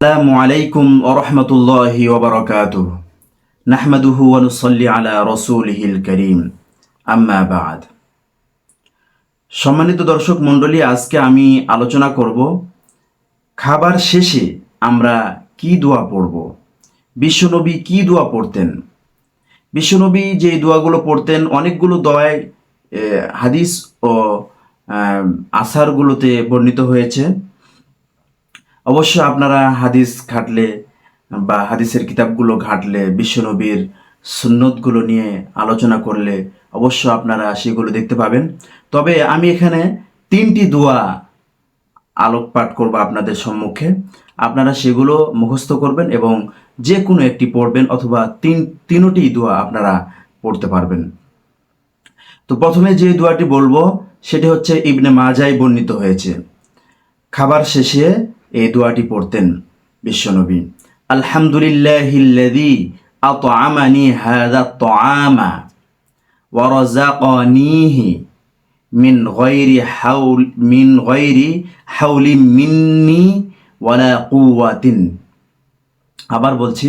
আসসালামু আলাইকুম ওয়া রাহমাতুল্লাহি ওয়া বারাকাতুহু নাহমাদুহু ওয়া নুসাল্লি আলা রাসূলিহিল কারীম আম্মা বা'দ। সম্মানিত দর্শক মণ্ডলী, আজকে আমি আলোচনা করব খাবার শেষে আমরা কি দোয়া পড়ব। বিশ্বনবী কি দোয়া পড়তেন? বিশ্বনবী যে দোয়াগুলো পড়তেন, অনেকগুলো দোয়ায় হাদিস ও আসারগুলোতে বর্ণিত হয়েছে। অবশ্য আপনারা হাদিস ঘাটলে বা হাদিসের কিতাবগুলো ঘাটলে বিশ্বনবীর সুন্নতগুলো নিয়ে আলোচনা করলে অবশ্য আপনারা সেগুলো দেখতে পাবেন। তবে আমি এখানে 3টি দোয়া আলোকপাত করব আপনাদের সম্মুখে। আপনারা সেগুলো মুখস্থ করবেন এবং যে কোনো একটি পড়বেন, অথবা তিনোটি দোয়া আপনারা পড়তে পারবেন। তো প্রথমে যে দোয়াটি বলবো সেটি হচ্ছে ইবনে মাজায় বর্ণিত হয়েছে। খাবার শেষে এই দোয়াটি পড়তেন বিশ্বনবী। আলহামদুলিল্লাহিল্লাযী আত'আমানি হাযা আত-তা'আমা ওয়া রাযাকানিহি মিন গায়রি হাওলিন মিন্নি ওয়ালা কুওয়াতিন। আবার বলছি,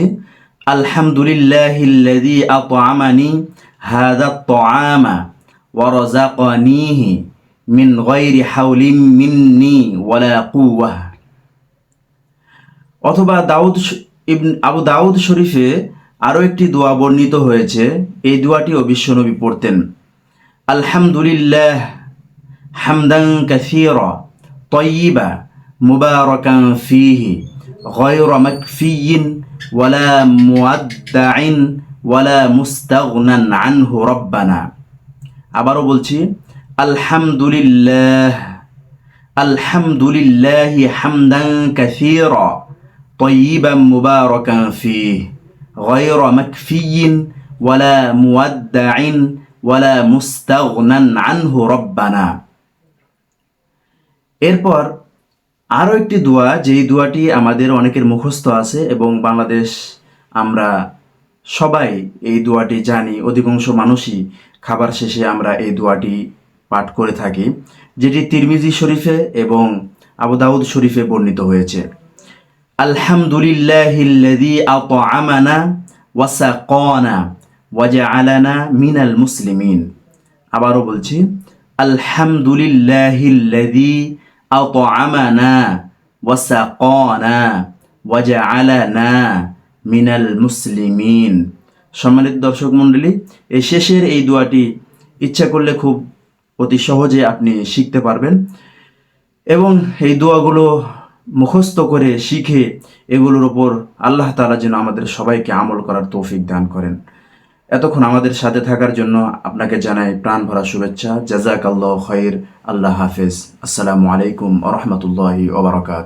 আলহামদুলিল্লাহিল্লাযী আত'আমানি হাযা আত-তা'আমা ওয়া রাযাকানিহি মিন গায়রি হাওলিন মিন্নি ওয়ালা কুওয়াহ। অথবা আবু দাউদ শরীফে আরও একটি দোয়া বর্ণিত হয়েছে। এই দোয়াটিও বিশ্বনবী পড়তেন। আলহামদুলিল্লাহ হামদান কাসীরা তাইয়্যিবা মুবারাকান ফীহি গায়রা মাকফিয়্যিন ওয়ালা মুআদ্দাইন ওয়ালা মুস্তাগনান আনহু রাব্বানা। আবারও বলছি, আলহামদুলিল্লাহি হামদান কাসীরা তাইয়্যিবান মুবারাকান ফীহি গায়রা মাকফিয়্যিন ওয়ালা মুআদ্দাইন ওয়ালা মুস্তাগনান আনহু রাব্বানা। এরপর আরও একটি দোয়া, যেই দোয়াটি আমাদের অনেকের মুখস্থ আছে এবং বাংলাদেশ আমরা সবাই এই দোয়াটি জানি। অধিকাংশ মানুষই খাবার শেষে আমরা এই দোয়াটি পাঠ করে থাকি, যেটি তিরমিজি শরীফে এবং আবু দাউদ শরীফে বর্ণিত হয়েছে। আলহামদুলিল্লাহিল্লাযী আত'আমানা ওয়া সাকানা ওয়া জাআলানা মিনাল মুসলিমিন। আবারও বলছি, আলহামদুলিল্লাহিল্লাযী আত'আমানা ওয়া সাকানা ওয়া জাআলানা মিনাল মুসলিমিন। সম্মানিত দর্শক মণ্ডলী, এই শেষের এই দোয়াটি ইচ্ছা করলে খুব অতি সহজে আপনি শিখতে পারবেন এবং এই দোয়াগুলো মুখস্থ করে শিখে এগুলোর ওপর আল্লাহ তাআলা যেন আমাদের সবাইকে আমল করার তৌফিক দান করেন। এতক্ষণ আমাদের সাথে থাকার জন্য আপনাকে জানাই প্রাণ ভরা শুভেচ্ছা। জাযাকাল্লাহু খাইর। আল্লাহ হাফেজ। আসসালামু আলাইকুম ওয়া রাহমাতুল্লাহি ওয়া বারাকাতুহু।